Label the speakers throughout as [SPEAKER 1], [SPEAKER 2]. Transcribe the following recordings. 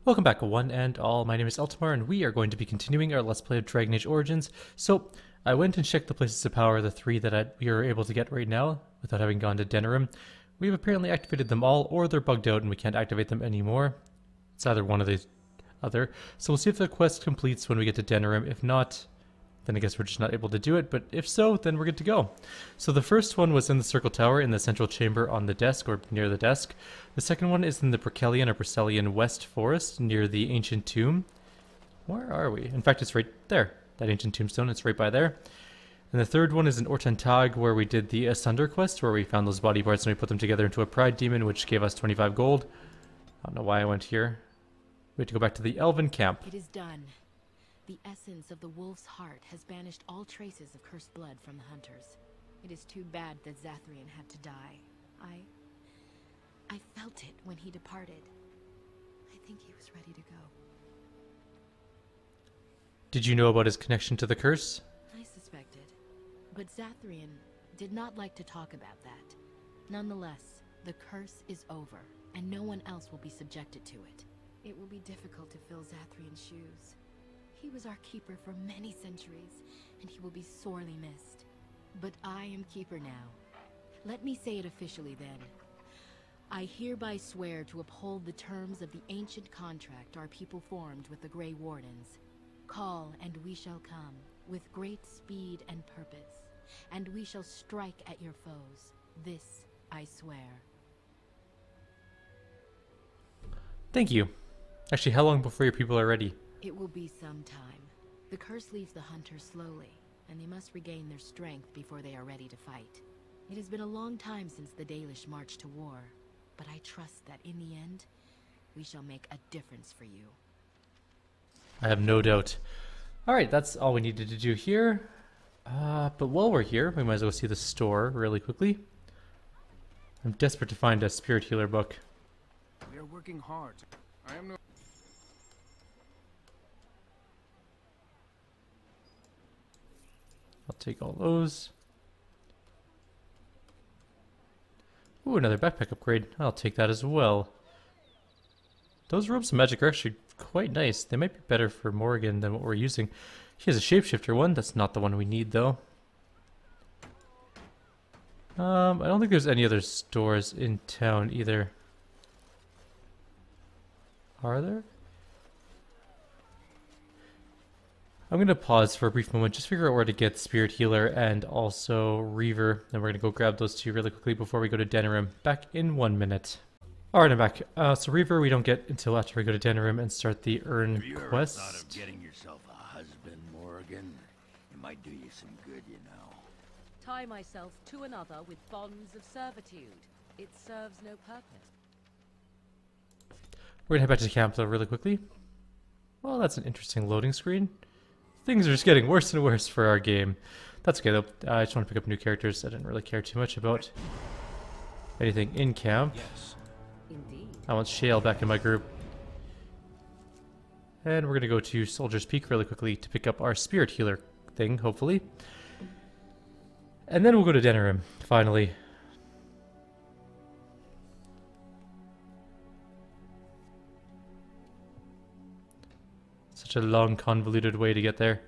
[SPEAKER 1] Welcome back one and all, my name is Eltimar and we are going to be continuing our Let's Play of Dragon Age Origins. So, I went and checked the places of power, the three that we are able to get right now, without having gone to Denerim. We've apparently activated them all, or they're bugged out and we can't activate them anymore. It's either one or the other. So we'll see if the quest completes when we get to Denerim. If not, then I guess we're just not able to do it, but if so, then we're good to go. So the first one was in the Circle Tower in the central chamber on the desk, or near the desk. The second one is in the Bracelian or Bracelian West Forest, near the Ancient Tomb. Where are we? In fact, it's right there. That Ancient Tombstone, it's right by there. And the third one is in Ortentag, where we did the Asunder quest, where we found those body parts and we put them together into a Pride Demon, which gave us 25 gold. I don't know why I went here. We have to go back to the Elven camp.
[SPEAKER 2] It is done. The essence of the wolf's heart has banished all traces of cursed blood from the hunters. It is too bad that Zathrian had to die. I felt it when he departed. I think he was ready to go.
[SPEAKER 1] Did you know about his connection to the curse?
[SPEAKER 2] I suspected. But Zathrian did not like to talk about that. Nonetheless, the curse is over, and no one else will be subjected to it. It will be difficult to fill Zathrian's shoes. He was our keeper for many centuries, and he will be sorely missed. But I am keeper now. Let me say it officially then. I hereby swear to uphold the terms of the ancient contract our people formed with the Grey Wardens. Call, and we shall come, with great speed and purpose, and we shall strike at your foes. This I swear.
[SPEAKER 1] Thank you. Actually, how long before your people are ready?
[SPEAKER 2] It will be some time. The curse leaves the hunters slowly, and they must regain their strength before they are ready to fight. It has been a long time since the Dalish marched to war, but I trust that in the end, we shall make a difference for you.
[SPEAKER 1] I have no doubt. Alright, that's all we needed to do here. But while we're here, we might as well see the store really quickly. I'm desperate to find a spirit healer book.
[SPEAKER 3] We are working hard. I am no...
[SPEAKER 1] I'll take all those. Ooh, another backpack upgrade. I'll take that as well. Those robes of magic are actually quite nice. They might be better for Morgan than what we're using. He has a shapeshifter one. That's not the one we need, though. I don't think there's any other stores in town either. Are there? I'm going to pause for a brief moment, just figure out where to get Spirit Healer and also Reaver. Then we're going to go grab those two really quickly before we go to Denerim. Back in 1 minute. Alright, I'm back. So Reaver we don't get until after we go to Denerim and start the Urn quest.
[SPEAKER 4] Have you ever thought of getting yourself a husband, Morgan? It might do you some good, you know.
[SPEAKER 5] Tie myself to another with bonds of servitude. It serves no purpose.
[SPEAKER 1] We're going to head back to camp though really quickly. Well, that's an interesting loading screen. Things are just getting worse and worse for our game. That's okay though. I just want to pick up new characters. I didn't really care too much about anything in camp.
[SPEAKER 3] Yes.
[SPEAKER 5] Indeed.
[SPEAKER 1] I want Shale back in my group. And we're going to go to Soldier's Peak really quickly to pick up our Spirit Healer thing, hopefully. And then we'll go to Denerim, finally. Such a long, convoluted way to get there.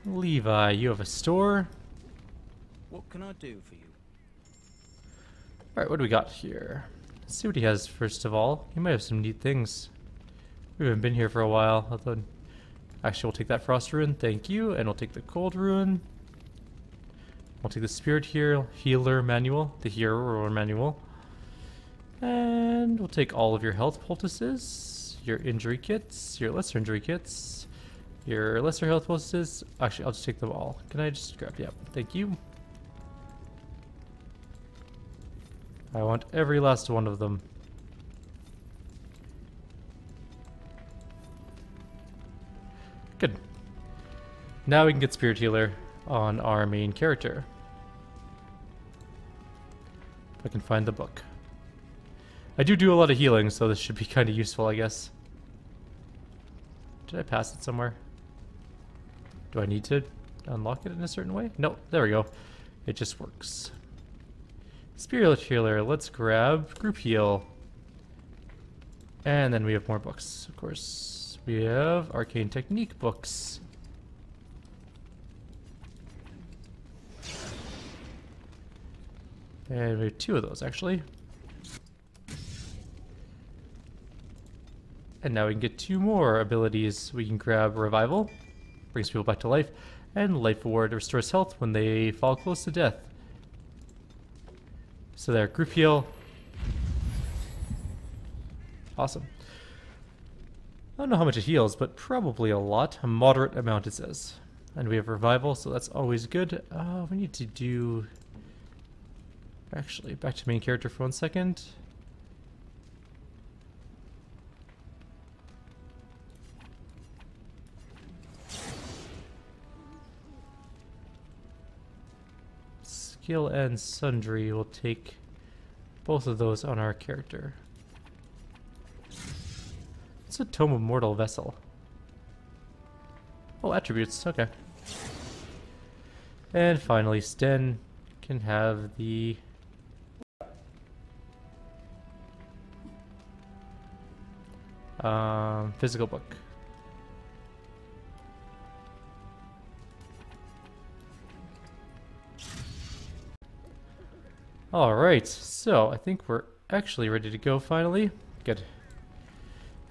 [SPEAKER 1] Levi, you have a store.
[SPEAKER 3] What can I do for you?
[SPEAKER 1] Alright, what do we got here? Let's see what he has first of all. He might have some neat things. We haven't been here for a while. Although, actually, we'll take that Frost Rune, thank you. And we'll take the Cold Rune. We'll take the Spirit Healer Manual, the Hero Manual. And we'll take all of your health poultices, your injury kits, your lesser injury kits, your lesser health poultices. Actually, I'll just take them all. Can I just grab? Yeah, thank you. I want every last one of them. Good. Now we can get Spirit Healer on our main character. If I can find the book. I do a lot of healing, so this should be kind of useful, I guess. Did I pass it somewhere? Do I need to unlock it in a certain way? No, there we go. It just works. Spirit Healer, let's grab Group Heal. And then we have more books, of course. We have arcane technique books. And we have 2 of those, actually. And now we can get 2 more abilities. We can grab Revival, brings people back to life, and Life Ward restores health when they fall close to death. So there, group heal. Awesome. I don't know how much it heals, but probably a lot. A moderate amount, it says. And we have Revival, so that's always good. We need to do... Actually, back to main character for 1 second. Skill and Sundry will take both of those on our character. It's a Tome of Mortal Vessel. Oh, attributes, okay. And finally, Sten can have the... physical book. Alright, so I think we're actually ready to go finally. Good.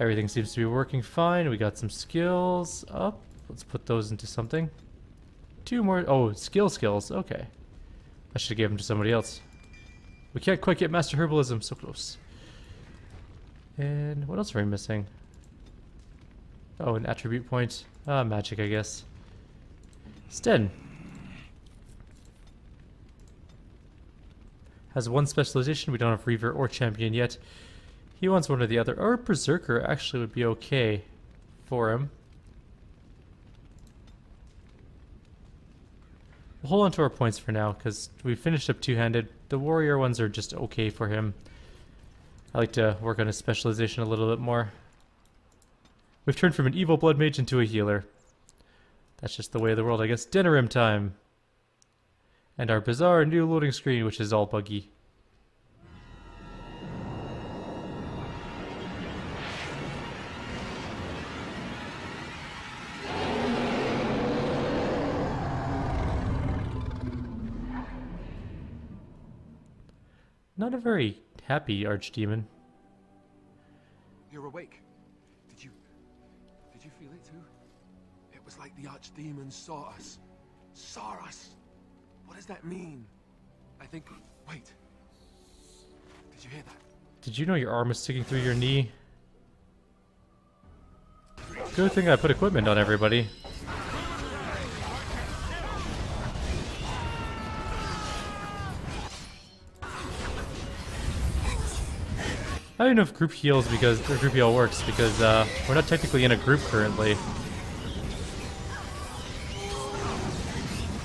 [SPEAKER 1] Everything seems to be working fine. We got some skills up. Let's put those into something. 2 more. Oh, skills. Okay. I should have given them to somebody else. We can't quite get Master Herbalism. So close. And what else are we missing? Oh, an attribute point. Magic, I guess. Sten has 1 specialization. We don't have Reaver or Champion yet. He wants one or the other. Or Berserker actually would be okay for him. We'll hold on to our points for now, because we finished up 2-handed. The Warrior ones are just okay for him. I like to work on his specialization a little bit more. We've turned from an evil blood mage into a healer. That's just the way of the world, I guess. Denerim time! And our bizarre new loading screen, which is all buggy. Not a very happy archdemon.
[SPEAKER 6] You're awake. Did you feel it too? It was like the archdemon saw us. Saw us. What does that mean? I think... Wait. Did you hear that?
[SPEAKER 1] Did you know your arm is sticking through your knee? Good thing I put equipment on everybody. I don't know if group heals because or group heal works because we're not technically in a group currently.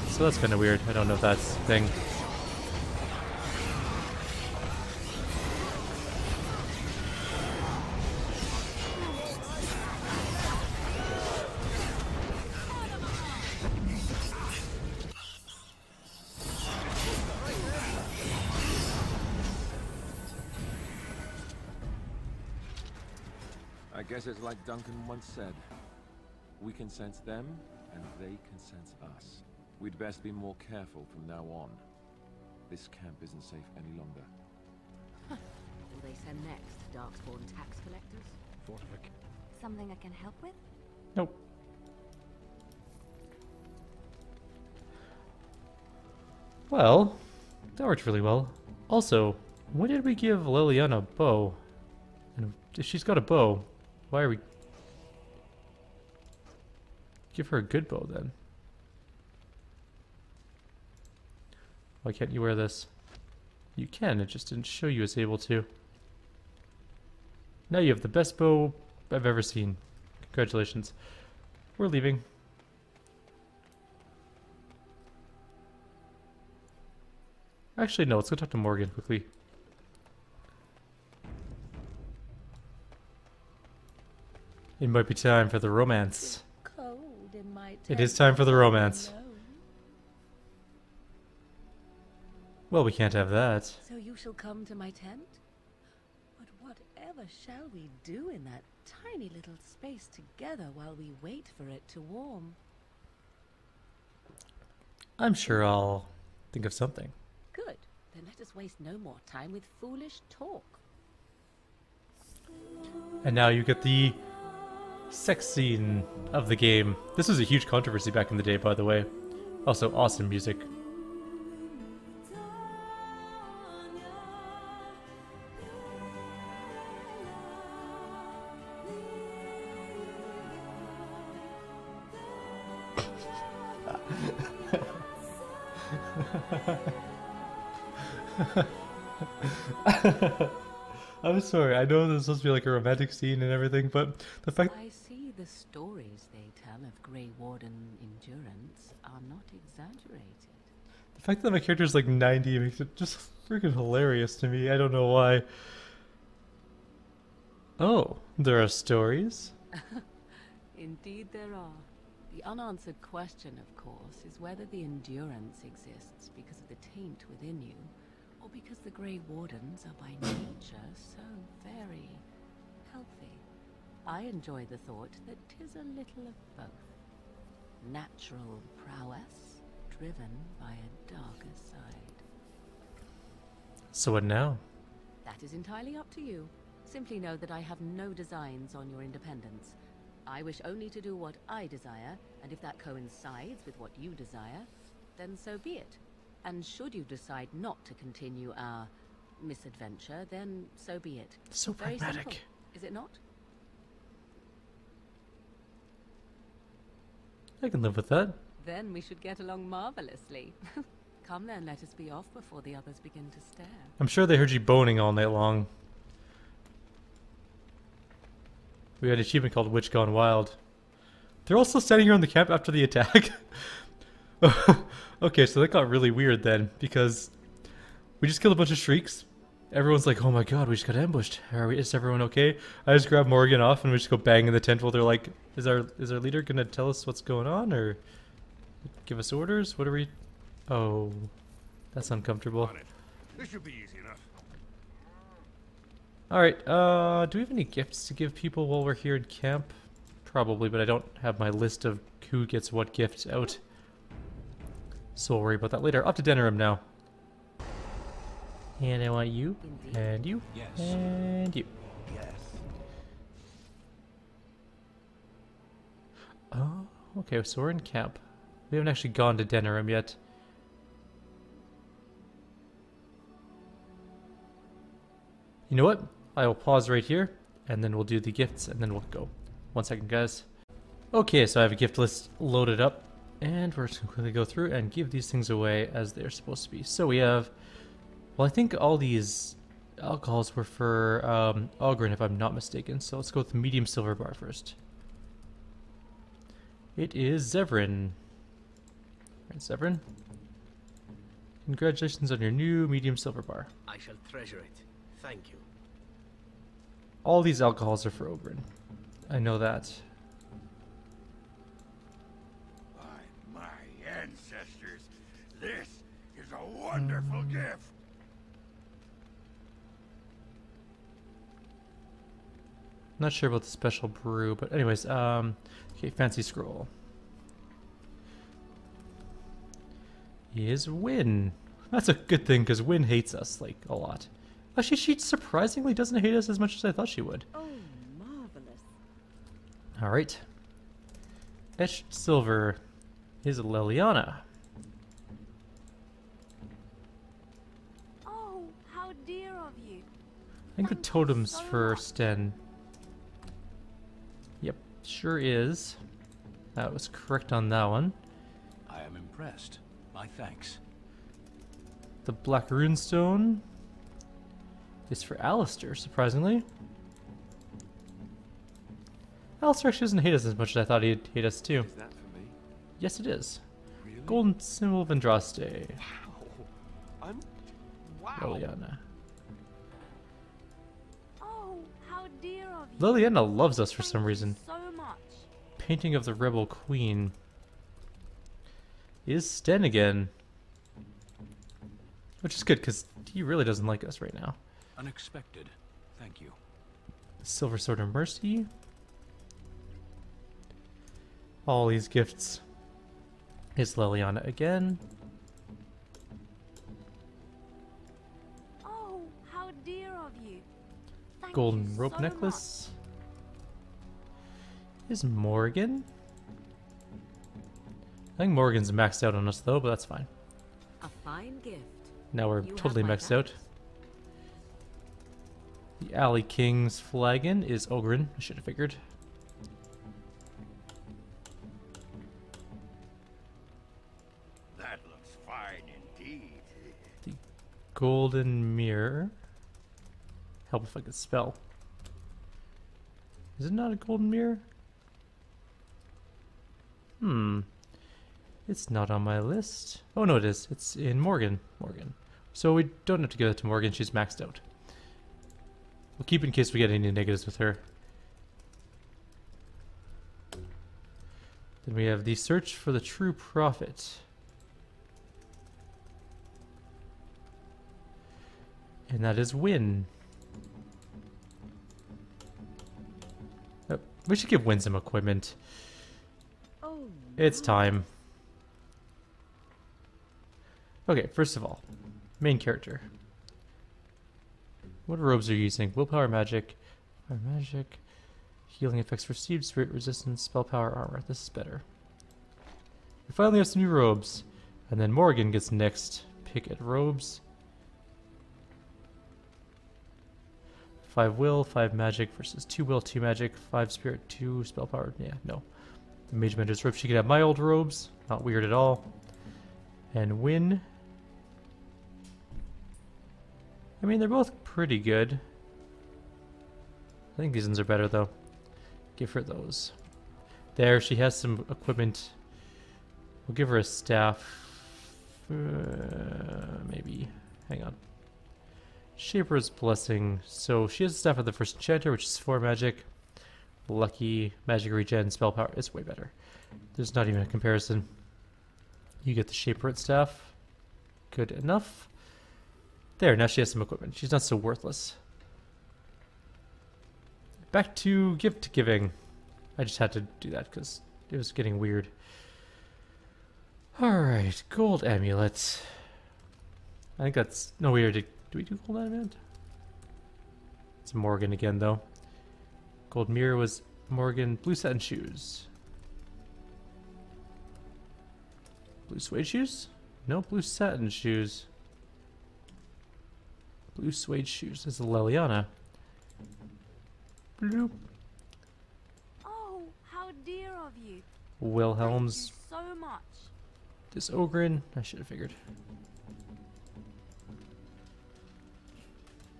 [SPEAKER 1] So that's kind of weird. I don't know if that's a thing.
[SPEAKER 6] I guess it's like Duncan once said. We can sense them, and they can sense us. We'd best be more careful from now on. This camp isn't safe any longer.
[SPEAKER 5] Who will they send next? Darkspawn tax collectors?
[SPEAKER 7] Something I can help with?
[SPEAKER 1] Nope. Well, that worked really well. Also, why did we give Liliana a bow? And if she's got a bow, why are we... Give her a good bow then. Why can't you wear this? You can, it just didn't show you as able to. Now you have the best bow I've ever seen. Congratulations. We're leaving. Actually, no, let's go talk to Morgan quickly. It might be time for the romance.
[SPEAKER 5] Cold in my
[SPEAKER 1] It is time for the romance. Well, we can't have that.
[SPEAKER 5] So you shall come to my tent? But Whatever shall we do in that tiny little space together while we wait for it to warm?
[SPEAKER 1] I'm sure I'll think of something.
[SPEAKER 5] Good. Then let us waste no more time with foolish talk.
[SPEAKER 1] And now you get the sex scene of the game. This was a huge controversy back in the day, by the way. Also, awesome music. I'm sorry, I know this is supposed to be like a romantic scene and everything, but the fact—
[SPEAKER 5] I see the stories they tell of Grey Warden endurance are not exaggerated.
[SPEAKER 1] the fact that my character's like 90 makes it just freaking hilarious to me. I don't know why. Oh, there are stories?
[SPEAKER 5] Indeed there are. The unanswered question, of course, is whether the endurance exists because of the taint within you, or because the Grey Wardens are by nature so very healthy. I enjoy the thought that 'tis a little of both. Natural prowess, driven by a darker side.
[SPEAKER 1] So what now?
[SPEAKER 5] That is entirely up to you. Simply know that I have no designs on your independence. I wish only to do what I desire, and if that coincides with what you desire, then so be it. And should you decide not to continue our misadventure, then so be it.
[SPEAKER 1] So
[SPEAKER 5] Very
[SPEAKER 1] pragmatic.
[SPEAKER 5] simple, is it not?
[SPEAKER 1] I can live with that.
[SPEAKER 5] Then we should get along marvelously. Come then, let us be off before the others begin to stare.
[SPEAKER 1] I'm sure they heard you boning all night long. We had an achievement called Witch Gone Wild. They're all still standing around the camp after the attack? Okay, so that got really weird then, because we just killed a bunch of shrieks. Everyone's like, oh my god, we just got ambushed. Is everyone okay? I just grab Morgan off and we just go bang in the tent while they're like, is our leader gonna tell us what's going on, or give us orders? What are we... Oh, that's uncomfortable.
[SPEAKER 6] This should be easy enough.
[SPEAKER 1] Alright, do we have any gifts to give people while we're here in camp? Probably, but I don't have my list of who gets what gift out. So we'll worry about that later. Up to Denerim now. And I want you, and you,
[SPEAKER 4] Yes.
[SPEAKER 1] and you.
[SPEAKER 4] Yes.
[SPEAKER 1] Oh, okay, so we're in camp. We haven't actually gone to Denerim yet. You know what? I will pause right here, and then we'll do the gifts, and then we'll go. 1 second, guys. Okay, so I have a gift list loaded up, and we're just going to quickly go through and give these things away as they're supposed to be. So we have... Well, I think all these alcohols were for Ogren, if I'm not mistaken. So let's go with the medium silver bar first. It is Zevran. Alright, Zevran. Congratulations on your new medium silver bar.
[SPEAKER 8] I shall treasure it. Thank you.
[SPEAKER 1] All these alcohols are for Ogren. I know that.
[SPEAKER 4] By my ancestors, this is a wonderful gift.
[SPEAKER 1] Not sure about the special brew, but anyways, okay, fancy scroll. Is Win. That's a good thing, because Win hates us, like, a lot. Actually, she surprisingly doesn't hate us as much as I thought she would.
[SPEAKER 5] Oh, marvelous.
[SPEAKER 1] Alright. Etched silver is Liliana.
[SPEAKER 7] Oh, how dear of you.
[SPEAKER 1] I think the
[SPEAKER 7] Thank you
[SPEAKER 1] totem's
[SPEAKER 7] so
[SPEAKER 1] for
[SPEAKER 7] much.
[SPEAKER 1] Sten. Yep, sure is. That was correct on that one.
[SPEAKER 4] I am impressed. My thanks.
[SPEAKER 1] The Black Runestone is for Alistair, surprisingly. Alistair actually doesn't hate us as much as I thought he'd hate us too.
[SPEAKER 6] Is that for me?
[SPEAKER 1] Yes, it is.
[SPEAKER 6] Really?
[SPEAKER 1] Golden Symbol of Andraste.
[SPEAKER 6] Wow. Wow.
[SPEAKER 1] Liliana.
[SPEAKER 7] Oh, how dear of you.
[SPEAKER 1] Liliana loves us for
[SPEAKER 7] Thank
[SPEAKER 1] some
[SPEAKER 7] you
[SPEAKER 1] reason.
[SPEAKER 7] so much.
[SPEAKER 1] Painting of the Rebel Queen is Sten again. Which is good, because he really doesn't like us right now.
[SPEAKER 4] Unexpected.
[SPEAKER 6] Thank you.
[SPEAKER 1] Silver Sword of Mercy. All these gifts. Is Leliana again.
[SPEAKER 7] Oh, how dear of you. Thank
[SPEAKER 1] Golden
[SPEAKER 7] you
[SPEAKER 1] rope
[SPEAKER 7] so
[SPEAKER 1] necklace. Is Morgan. I think Morgan's maxed out on us though, but that's fine.
[SPEAKER 5] A fine gift.
[SPEAKER 1] Now we're
[SPEAKER 5] You have
[SPEAKER 1] totally
[SPEAKER 5] my
[SPEAKER 1] maxed out.
[SPEAKER 5] thanks.
[SPEAKER 1] The Alley King's flagon is Ogren. I should have figured.
[SPEAKER 4] That looks fine indeed.
[SPEAKER 1] The Golden Mirror. Help if I could spell. Is it not a golden mirror? It's not on my list. Oh no, it is. It's in Morgan. So we don't have to give it to Morgan. She's maxed out. We'll keep in case we get any negatives with her. Then we have the search for the true prophet. And that is Win. Oh, we should give Win some equipment.
[SPEAKER 5] Oh,
[SPEAKER 1] It's time. Okay, first of all, main character. What robes are you using? Willpower, magic, fire magic, healing effects received, spirit resistance, spell power, armor. This is better. We finally have some new robes. And then Morgan gets next pick at robes. 5 will, 5 magic versus 2 will, 2 magic, 5 spirit, 2 spell power. Yeah, no. The mage mentor's robe. She could have my old robes. Not weird at all. And Win. I mean, they're both pretty good. I think these ones are better, though. Give her those. There, she has some equipment. We'll give her a staff. Maybe. Hang on. Shaper's Blessing. So she has a staff of the first enchanter, which is 4 magic. Lucky, magic regen, spell power. It's way better. There's not even a comparison. You get the Shaper staff. Good enough. There, now she has some equipment. She's not so worthless. Back to gift giving. I just had to do that because it was getting weird. Alright, gold amulet. I think that's... No, we already... Do we do gold amulet? It's Morgan again, though. Gold mirror was Morgan. Blue satin shoes. Blue suede shoes? No, blue satin shoes. Blue suede shoes. This is Leliana. Bloop.
[SPEAKER 7] Oh, how dear of you.
[SPEAKER 1] Wilhelm's.
[SPEAKER 7] Thank you so much.
[SPEAKER 1] This Ogren. I should have figured.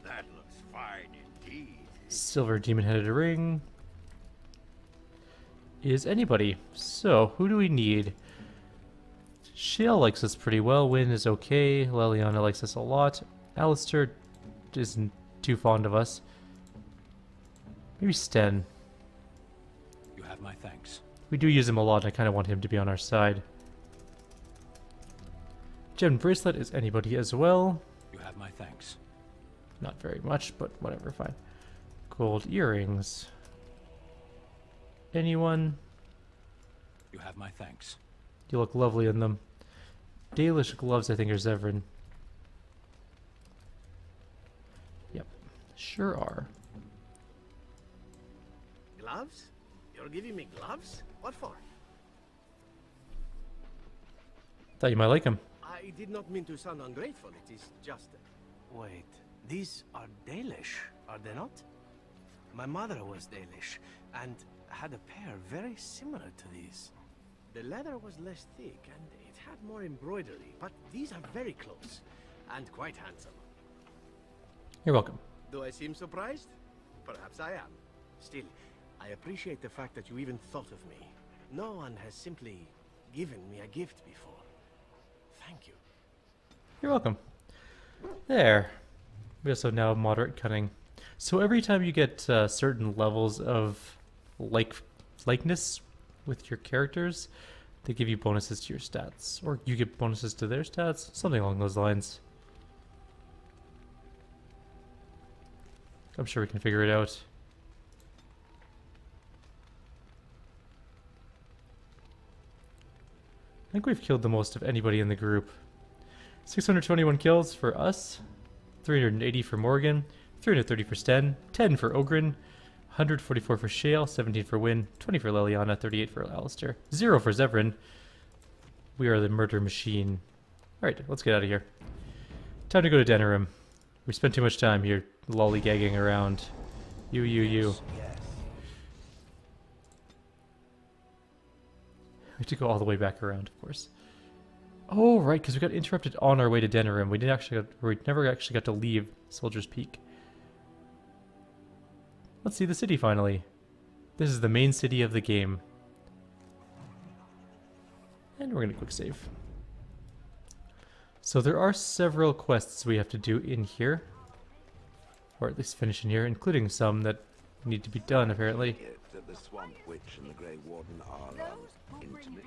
[SPEAKER 4] That looks fine indeed.
[SPEAKER 1] Silver demon-headed ring. Is anybody. So, who do we need? Shale likes us pretty well. Win is okay. Leliana likes us a lot. Alistair isn't too fond of us. Maybe Sten.
[SPEAKER 6] You have my thanks.
[SPEAKER 1] We do use him a lot, and I kind of want him to be on our side. Gem bracelet is anybody as well.
[SPEAKER 6] You have my thanks.
[SPEAKER 1] Not very much, but whatever, fine. Gold earrings. Anyone?
[SPEAKER 6] You have my thanks.
[SPEAKER 1] You look lovely in them. Dalish gloves, I think, are Zevran. Yep. Sure are.
[SPEAKER 8] Gloves? You're giving me gloves? What for?
[SPEAKER 1] Thought you might like them.
[SPEAKER 8] I did not mean to sound ungrateful. It is just... Wait, these are Dalish, are they not? My mother was Dalish, and had a pair very similar to these. The leather was less thick, and it had more embroidery, but these are very close, and quite handsome.
[SPEAKER 1] You're welcome.
[SPEAKER 8] Do I seem surprised? Perhaps I am. Still, I appreciate the fact that you even thought of me. No one has simply given me a gift before. Thank you.
[SPEAKER 1] You're welcome. There. We also now have moderate cunning. So every time you get certain levels of likeness with your characters, they give you bonuses to your stats. Or you get bonuses to their stats. Something along those lines. I'm sure we can figure it out. I think we've killed the most of anybody in the group. 621 kills for us, 380 for Morgan, 330 for Sten, 10 for Ogren, 144 for Shale, 17 for Wynn, 20 for Liliana, 38 for Alistair, 0 for Zevran. We are the murder machine. Alright, let's get out of here. Time to go to Denerim. We spent too much time here lollygagging around. You. We have to go all the way back around, of course. Oh, right, because we got interrupted on our way to Denerim. We never actually got to leave Soldier's Peak. Let's see the city finally. This is the main city of the game. And we're going to quick save. So there are several quests we have to do in here. Or at least finish in here, including some that need to be done, apparently.
[SPEAKER 4] The Swamp Witch and the Grey Warden are intimate.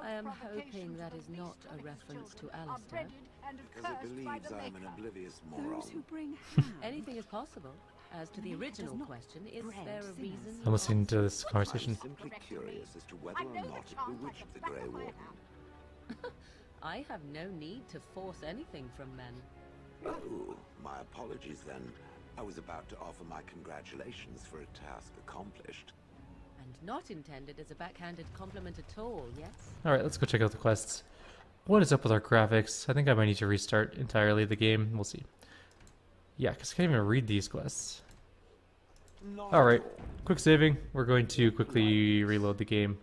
[SPEAKER 5] I am hoping that is not a reference to Alistair.
[SPEAKER 4] Because it believes I'm an oblivious moron.
[SPEAKER 5] Anything is possible. As to the original question, is there a reason?
[SPEAKER 1] I'm listening to this
[SPEAKER 4] I'm
[SPEAKER 1] conversation.
[SPEAKER 4] simply curious as to whether or not it bewitched the Grey Warden.
[SPEAKER 5] I have no need to force anything from men.
[SPEAKER 4] Oh, my apologies then. I was about to offer my congratulations for a task accomplished.
[SPEAKER 5] And not intended as a backhanded compliment at all, yes?
[SPEAKER 1] Alright, let's go check out the quests. What is up with our graphics? I think I might need to restart entirely the game. We'll see. Yeah, because I can't even read these quests. Alright, quick saving. We're going to quickly reload the game.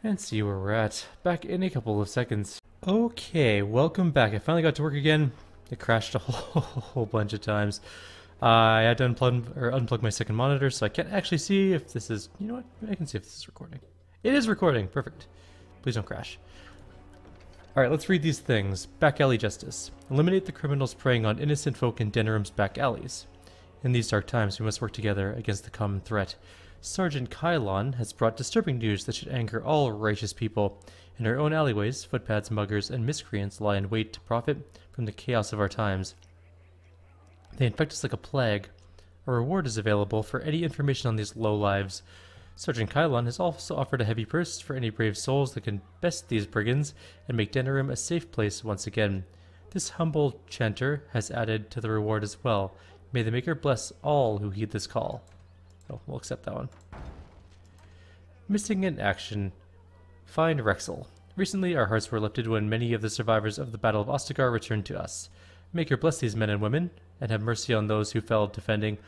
[SPEAKER 1] And see where we're at. Back in a couple of seconds. Okay, welcome back. I finally got to work again. It crashed a whole bunch of times. I had to unplug my second monitor, so I can't actually see if this is... You know what? I can see if this is recording. It is recording. Perfect. Please don't crash. Alright, let's read these things. Back alley justice. Eliminate the criminals preying on innocent folk in Denerim's back alleys. In these dark times, we must work together against the common threat. Sergeant Kylon has brought disturbing news that should anger all righteous people. In our own alleyways, footpads, muggers, and miscreants lie in wait to profit from the chaos of our times. They infect us like a plague. A reward is available for any information on these lowlives. Sergeant Kylon has also offered a heavy purse for any brave souls that can best these brigands and make Denerim a safe place once again. This humble chanter has added to the reward as well. May the Maker bless all who heed this call. Oh, we'll accept that one. Missing in action. Find Rexel. Recently, our hearts were lifted when many of the survivors of the Battle of Ostagar returned to us. Maker bless these men and women, and have mercy on those who fell defending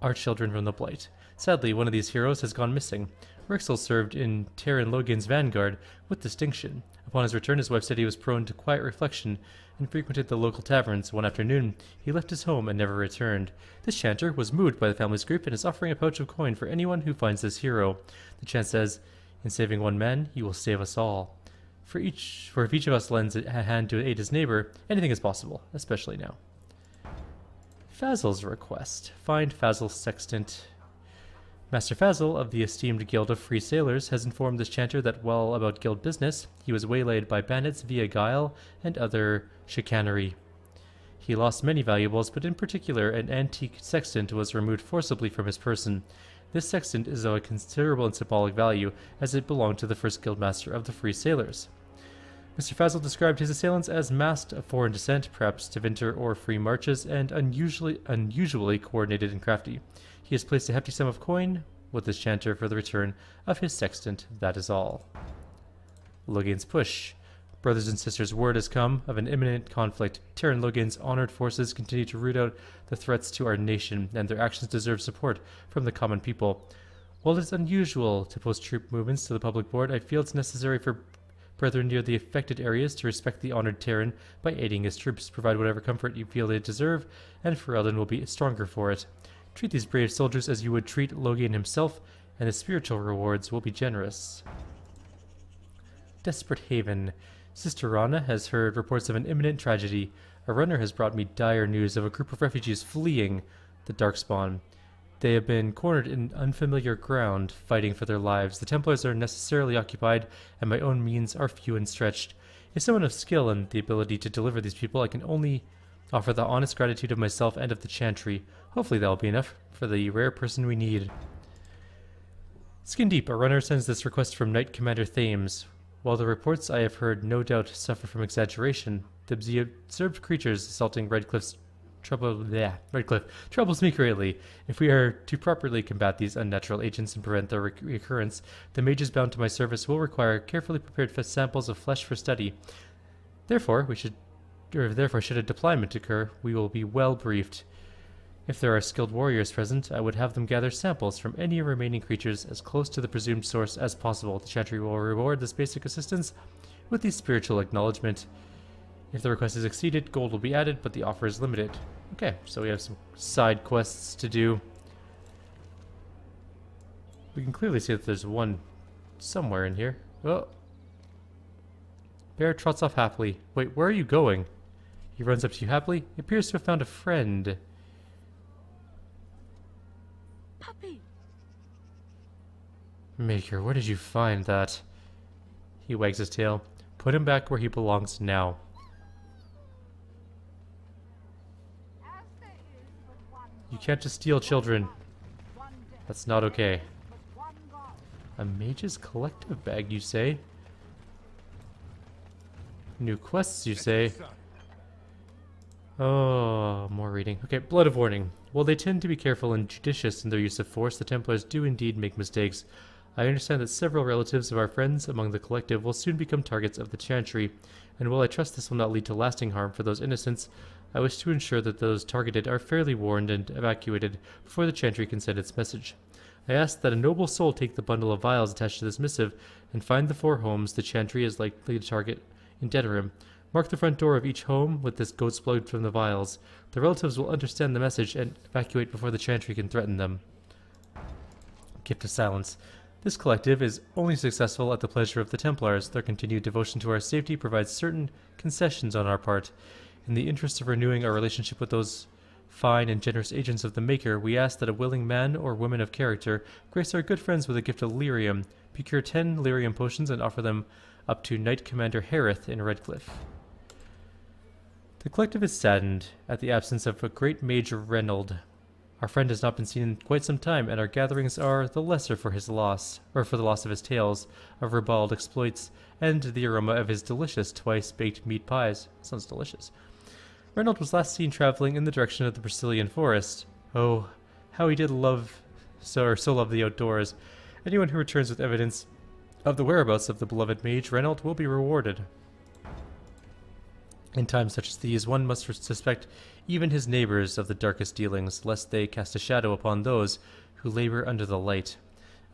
[SPEAKER 1] our children from the Blight. Sadly, one of these heroes has gone missing. Rexel served in Terran Logan's vanguard with distinction. Upon his return, his wife said he was prone to quiet reflection and frequented the local taverns. One afternoon, he left his home and never returned. This chanter was moved by the family's grief and is offering a pouch of coin for anyone who finds this hero. The chant says, "In saving one man, you will save us all." For if each of us lends a hand to aid his neighbor, anything is possible, especially now. Fazil's request. Find Fazil's sextant. Master Fazil of the esteemed Guild of Free Sailors has informed this chanter that while about guild business, he was waylaid by bandits via guile and other chicanery. He lost many valuables, but in particular an antique sextant was removed forcibly from his person. This sextant is of a considerable and symbolic value, as it belonged to the first guildmaster of the Free Sailors. Mr. Fazil described his assailants as masked of foreign descent, perhaps Tevinter or free marches, and unusually coordinated and crafty. He has placed a hefty sum of coin with this chanter for the return of his sextant, that is all. Logan's push. Brothers and sisters, word has come of an imminent conflict. Terran Logan's honored forces continue to root out the threats to our nation, and their actions deserve support from the common people. While it is unusual to post troop movements to the public board, I feel it's necessary for brethren near the affected areas to respect the honored Terran by aiding his troops. Provide whatever comfort you feel they deserve, and Ferelden will be stronger for it. Treat these brave soldiers as you would treat Logan himself, and the spiritual rewards will be generous. Desperate Haven. Sister Rana has heard reports of an imminent tragedy. A runner has brought me dire news of a group of refugees fleeing the Darkspawn. They have been cornered in unfamiliar ground, fighting for their lives. The Templars are necessarily occupied, and my own means are few and stretched. If someone of skill and the ability to deliver these people, I can only Offer the honest gratitude of myself and of the Chantry. Hopefully that will be enough for the rare person we need. Skin deep, a runner sends this request from Knight Commander Thames. While the reports I have heard no doubt suffer from exaggeration, the observed creatures assaulting Redcliffe troubles me greatly. If we are to properly combat these unnatural agents and prevent their recurrence, the mages bound to my service will require carefully prepared samples of flesh for study. Therefore, should a deployment occur, we will be well briefed. If there are skilled warriors present, I would have them gather samples from any remaining creatures as close to the presumed source as possible. The Chantry will reward this basic assistance with the spiritual acknowledgement. If the request is exceeded, gold will be added, but the offer is limited. Okay, so we have some side quests to do. We can clearly see that there's one somewhere in here. Oh. Bear trots off happily. Wait, where are you going? He runs up to you happily. He appears to have found a friend.
[SPEAKER 7] Puppy.
[SPEAKER 1] Maker, where did you find that? He wags his tail. Put him back where he belongs now. You can't just steal children. That's not okay. A mage's collective bag, you say? New quests, you say? Oh, more reading. Okay, Blood of Warning. While they tend to be careful and judicious in their use of force, the Templars do indeed make mistakes. I understand that several relatives of our friends among the collective will soon become targets of the Chantry, and while I trust this will not lead to lasting harm for those innocents, I wish to ensure that those targeted are fairly warned and evacuated before the Chantry can send its message. I ask that a noble soul take the bundle of vials attached to this missive and find the 4 homes the Chantry is likely to target in Denerim. Mark the front door of each home with this goat's blood from the vials. The relatives will understand the message and evacuate before the Chantry can threaten them. Gift of Silence. This collective is only successful at the pleasure of the Templars. Their continued devotion to our safety provides certain concessions on our part. In the interest of renewing our relationship with those fine and generous agents of the Maker, we ask that a willing man or woman of character grace our good friends with a gift of lyrium. Procure 10 lyrium potions and offer them up to Knight Commander Harith in Redcliffe. The collective is saddened at the absence of a great mage Reynold. Our friend has not been seen in quite some time, and our gatherings are the lesser for his loss, or for the loss of his tales, of ribald exploits, and the aroma of his delicious twice-baked meat pies. Sounds delicious. Reynold was last seen traveling in the direction of the Brazilian forest. Oh, how he did so love the outdoors. Anyone who returns with evidence of the whereabouts of the beloved mage Reynold will be rewarded. In times such as these, one must suspect even his neighbors of the darkest dealings, lest they cast a shadow upon those who labor under the light.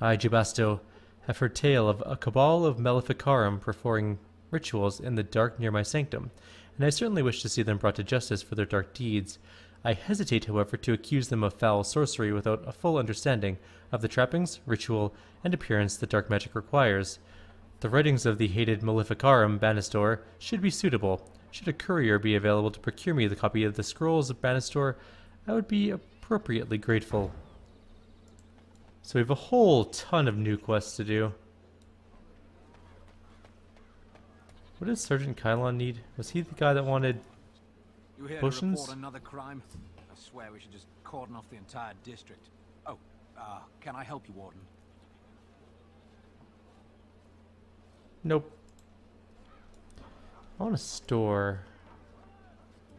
[SPEAKER 1] I, Jubasto, have heard tale of a cabal of Maleficarum performing rituals in the dark near my sanctum, and I certainly wish to see them brought to justice for their dark deeds. I hesitate, however, to accuse them of foul sorcery without a full understanding of the trappings, ritual, and appearance that dark magic requires. The writings of the hated Maleficarum Banistor should be suitable. Should a courier be available to procure me the copy of the Scrolls of Banistor, I would be appropriately grateful. So we have a whole ton of new quests to do. What did Sergeant Kylon need? Was he the guy that wanted
[SPEAKER 3] You here
[SPEAKER 1] potions?
[SPEAKER 3] to report another crime? I swear we should just cordon off the entire district. Oh, can I help you, Warden?
[SPEAKER 1] Nope. I want a store.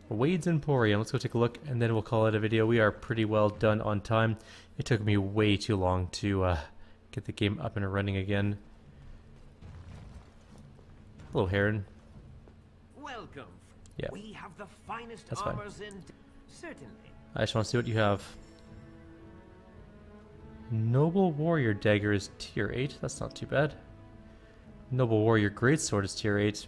[SPEAKER 1] Wade's Emporium. Let's go take a look, and then we'll call it a video. We are pretty well done on time. It took me way too long to get the game up and running again. Hello, Heron.
[SPEAKER 8] Welcome.
[SPEAKER 1] Yeah.
[SPEAKER 8] We have the finest
[SPEAKER 1] That's fine.
[SPEAKER 8] armors in... Certainly.
[SPEAKER 1] I just want to see what you have. Noble Warrior Dagger is tier 8. That's not too bad. Noble Warrior Greatsword is tier 8.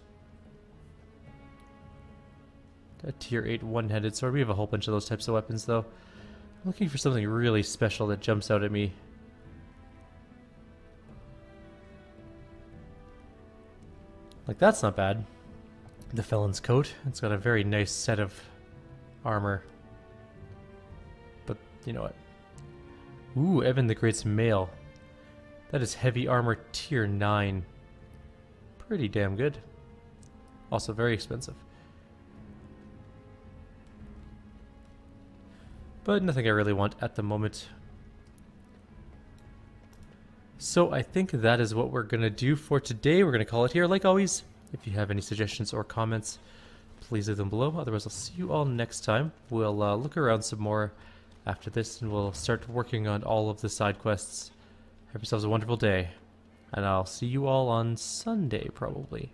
[SPEAKER 1] A tier 8 one-handed sword. We have a whole bunch of those types of weapons, though. I'm looking for something really special that jumps out at me. Like, that's not bad. The Felon's Coat. It's got a very nice set of armor. But, you know what? Ooh, Evan the Great's Mail. That is heavy armor tier 9. Pretty damn good. Also very expensive. but nothing I really want at the moment. So I think that is what we're going to do for today. We're going to call it here. Like always, if you have any suggestions or comments, please leave them below. Otherwise, I'll see you all next time. We'll look around some more after this, and we'll start working on all of the side quests. Have yourselves a wonderful day, and I'll see you all on Sunday, probably.